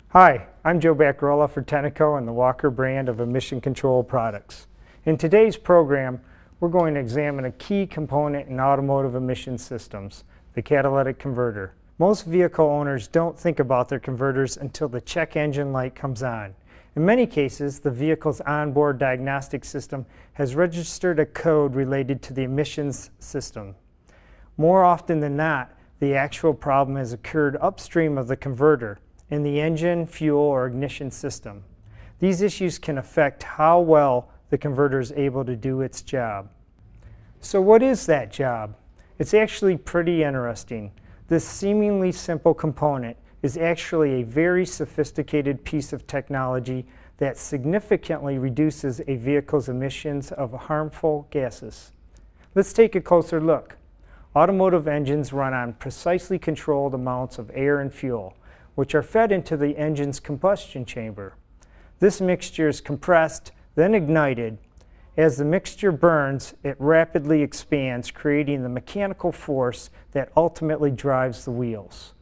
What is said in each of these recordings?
Hi, I'm Joe Baccarola for Tenneco and the Walker brand of emission control products. In today's program, we're going to examine a key component in automotive emission systems, the catalytic converter. Most vehicle owners don't think about their converters until the check engine light comes on. In many cases, the vehicle's onboard diagnostic system has registered a code related to the emissions system. More often than not, the actual problem has occurred upstream of the converter, in the engine, fuel, or ignition system. These issues can affect how well the converter is able to do its job. So what is that job? It's actually pretty interesting. This seemingly simple component is actually a very sophisticated piece of technology that significantly reduces a vehicle's emissions of harmful gases. Let's take a closer look. Automotive engines run on precisely controlled amounts of air and fuel, which are fed into the engine's combustion chamber. This mixture is compressed, then ignited. As the mixture burns, it rapidly expands, creating the mechanical force that ultimately drives the wheels.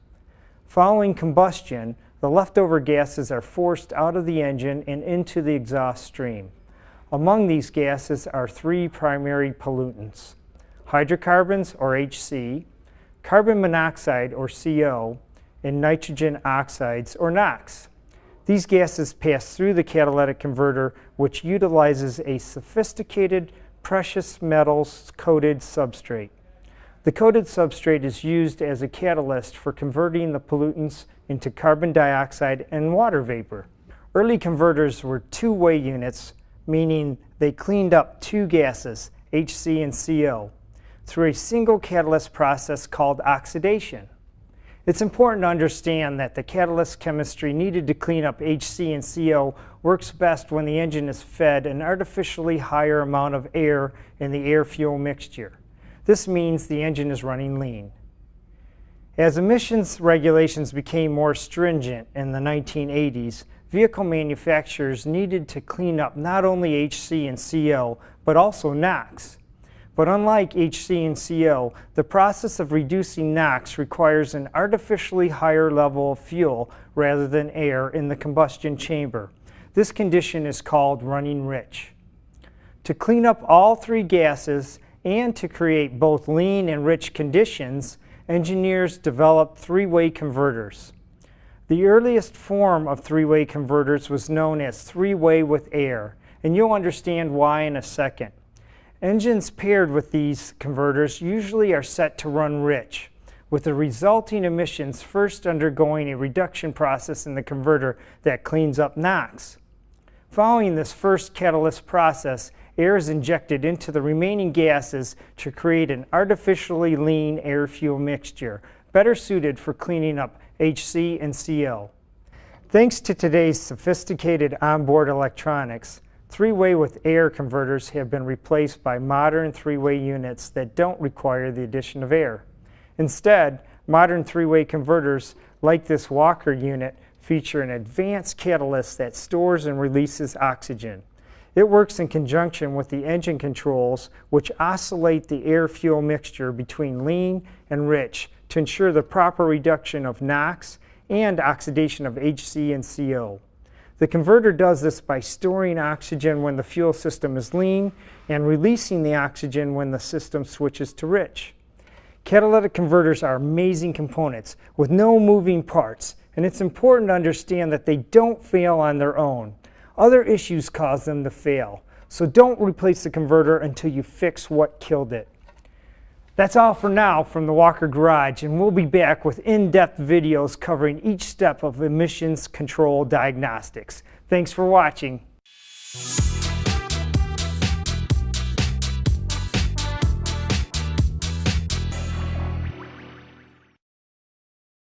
Following combustion, the leftover gases are forced out of the engine and into the exhaust stream. Among these gases are three primary pollutants: hydrocarbons, or HC, carbon monoxide, or CO, and nitrogen oxides, or NOx. These gases pass through the catalytic converter, which utilizes a sophisticated precious metals coated substrate. The coated substrate is used as a catalyst for converting the pollutants into carbon dioxide and water vapor. Early converters were two-way units, meaning they cleaned up two gases, HC and CO, through a single catalyst process called oxidation. It's important to understand that the catalyst chemistry needed to clean up HC and CO works best when the engine is fed an artificially higher amount of air in the air-fuel mixture. This means the engine is running lean. As emissions regulations became more stringent in the 1980s, vehicle manufacturers needed to clean up not only HC and CO, but also NOx. But unlike HC and CO, the process of reducing NOx requires an artificially higher level of fuel rather than air in the combustion chamber. This condition is called running rich. To clean up all three gases and to create both lean and rich conditions, engineers developed three-way converters. The earliest form of three-way converters was known as three-way with air, and you'll understand why in a second. Engines paired with these converters usually are set to run rich, with the resulting emissions first undergoing a reduction process in the converter that cleans up NOx. Following this first catalyst process, air is injected into the remaining gases to create an artificially lean air-fuel mixture, better suited for cleaning up HC and CO. Thanks to today's sophisticated onboard electronics, three-way with air converters have been replaced by modern three-way units that don't require the addition of air. Instead, modern three-way converters, like this Walker unit, feature an advanced catalyst that stores and releases oxygen. It works in conjunction with the engine controls, which oscillate the air-fuel mixture between lean and rich to ensure the proper reduction of NOx and oxidation of HC and CO. The converter does this by storing oxygen when the fuel system is lean and releasing the oxygen when the system switches to rich. Catalytic converters are amazing components with no moving parts, and it's important to understand that they don't fail on their own. Other issues cause them to fail, so don't replace the converter until you fix what killed it. That's all for now from the Walker Garage, and we'll be back with in-depth videos covering each step of emissions control diagnostics. Thanks for watching.